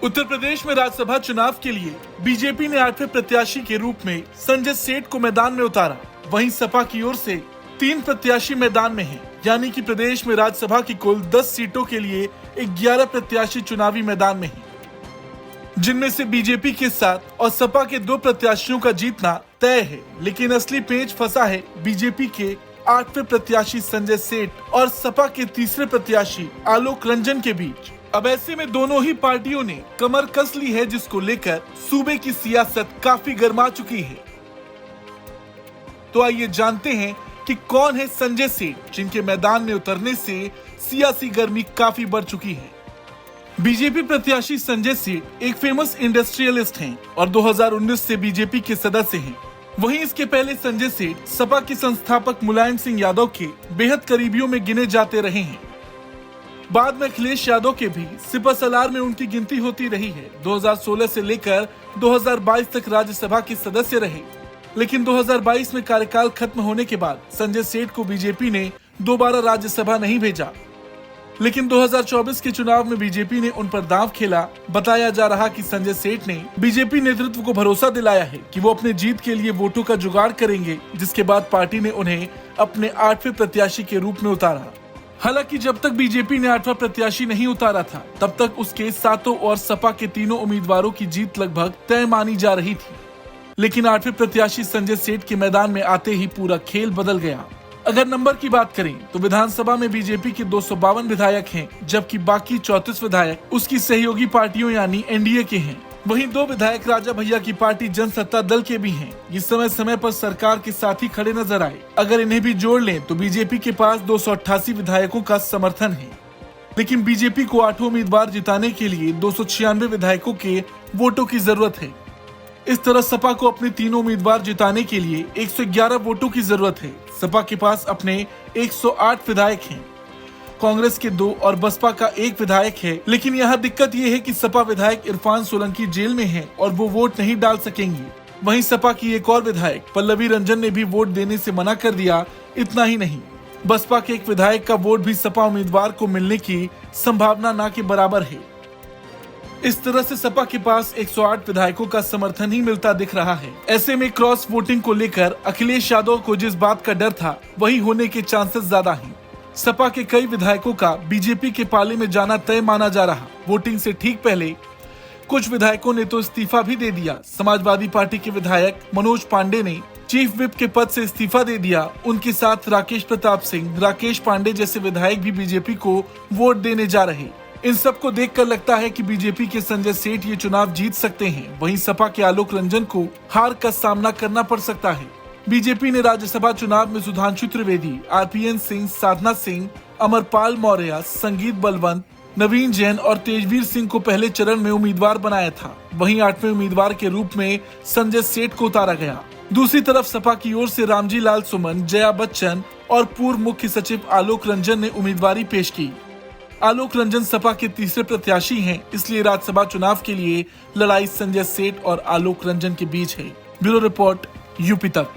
उत्तर प्रदेश में राज्यसभा चुनाव के लिए बीजेपी ने 8वें प्रत्याशी के रूप में संजय सेठ को मैदान में उतारा। वहीं सपा की ओर से 3 प्रत्याशी मैदान में हैं, यानी कि प्रदेश में राज्यसभा की कुल 10 सीटों के लिए 11 प्रत्याशी चुनावी मैदान में हैं, जिनमें से बीजेपी के 7 और सपा के 2 प्रत्याशियों का जीतना तय है। लेकिन असली पेंच फंसा है बीजेपी के 8वें प्रत्याशी संजय सेठ और सपा के तीसरे प्रत्याशी आलोक रंजन के बीच। अब ऐसे में दोनों ही पार्टियों ने कमर कस ली है, जिसको लेकर सूबे की सियासत काफी गर्मा चुकी है। तो आइए जानते हैं कि कौन है संजय सेठ, जिनके मैदान में उतरने से सियासी गर्मी काफी बढ़ चुकी है। बीजेपी प्रत्याशी संजय सेठ एक फेमस इंडस्ट्रियलिस्ट हैं और 2019 से बीजेपी के सदस्य हैं। वहीं इसके पहले संजय सेठ सपा के संस्थापक मुलायम सिंह यादव के बेहद करीबियों में गिने जाते रहे हैं। बाद में अखिलेश यादव के भी सिपहसालार में उनकी गिनती होती रही है। 2016 से लेकर 2022 तक राज्यसभा के सदस्य रहे, लेकिन 2022 में कार्यकाल खत्म होने के बाद संजय सेठ को बीजेपी ने दोबारा राज्यसभा नहीं भेजा। लेकिन 2024 के चुनाव में बीजेपी ने उन पर दांव खेला। बताया जा रहा कि संजय सेठ ने बीजेपी नेतृत्व को भरोसा दिलाया है कि वो अपने जीत के लिए वोटों का जुगाड़ करेंगे, जिसके बाद पार्टी ने उन्हें अपने 8वें प्रत्याशी के रूप में उतारा। हालांकि जब तक बीजेपी ने 8वां प्रत्याशी नहीं उतारा था, तब तक उसके 7 और सपा के 3 उम्मीदवारों की जीत लगभग तय मानी जा रही थी। लेकिन 8वें प्रत्याशी संजय सेठ के मैदान में आते ही पूरा खेल बदल गया। अगर नंबर की बात करें तो विधानसभा में बीजेपी के 252 विधायक हैं, जबकि बाकी 34 विधायक उसकी सहयोगी पार्टियों यानी एनडीए के हैं। वहीं 2 विधायक राजा भैया की पार्टी जनसत्ता दल के भी हैं। ये समय समय पर सरकार के साथ ही खड़े नजर आए। अगर इन्हें भी जोड़ लें तो बीजेपी के पास 288 विधायकों का समर्थन है। लेकिन बीजेपी को 8 उम्मीदवार जिताने के लिए 296 विधायकों के वोटों की जरूरत है। इस तरह सपा को अपने 3 उम्मीदवार जिताने के लिए 111 वोटों की जरूरत है। सपा के पास अपने 108 विधायक हैं, कांग्रेस के 2 और बसपा का 1 विधायक है। लेकिन यहाँ दिक्कत ये है कि सपा विधायक इरफान सोलंकी जेल में है और वो वोट नहीं डाल सकेंगी। वहीं सपा की एक और विधायक पल्लवी रंजन ने भी वोट देने से मना कर दिया। इतना ही नहीं, बसपा के एक विधायक का वोट भी सपा उम्मीदवार को मिलने की संभावना ना के बराबर है। इस तरह से सपा के पास 108 विधायकों का समर्थन ही मिलता दिख रहा है। ऐसे में क्रॉस वोटिंग को लेकर अखिलेश यादव को जिस बात का डर था, वही होने के चांसेस ज्यादा हैं। सपा के कई विधायकों का बीजेपी के पाले में जाना तय माना जा रहा। वोटिंग से ठीक पहले कुछ विधायकों ने तो इस्तीफा भी दे दिया। समाजवादी पार्टी के विधायक मनोज पांडे ने चीफ विप के पद से इस्तीफा दे दिया। उनके साथ राकेश प्रताप सिंह, राकेश पांडे जैसे विधायक भी बीजेपी को वोट देने जा रहे। इन सबको देखकर लगता है कि बीजेपी के संजय सेठ ये चुनाव जीत सकते हैं। वहीं सपा के आलोक रंजन को हार का सामना करना पड़ सकता है। बीजेपी ने राज्यसभा चुनाव में सुधांशु त्रिवेदी, आरपीएन सिंह, साधना सिंह, अमरपाल मौर्य, संगीत बलवंत, नवीन जैन और तेजवीर सिंह को पहले चरण में उम्मीदवार बनाया था। वहीं 8वें उम्मीदवार के रूप में संजय सेठ को उतारा गया। दूसरी तरफ सपा की ओर से रामजी लाल सुमन, जया बच्चन और पूर्व मुख्य सचिव आलोक रंजन ने उम्मीदवारी पेश की। आलोक रंजन सपा के तीसरे प्रत्याशी हैं, इसलिए राज्यसभा चुनाव के लिए लड़ाई संजय सेठ और आलोक रंजन के बीच है। ब्यूरो रिपोर्ट, यूपी तक।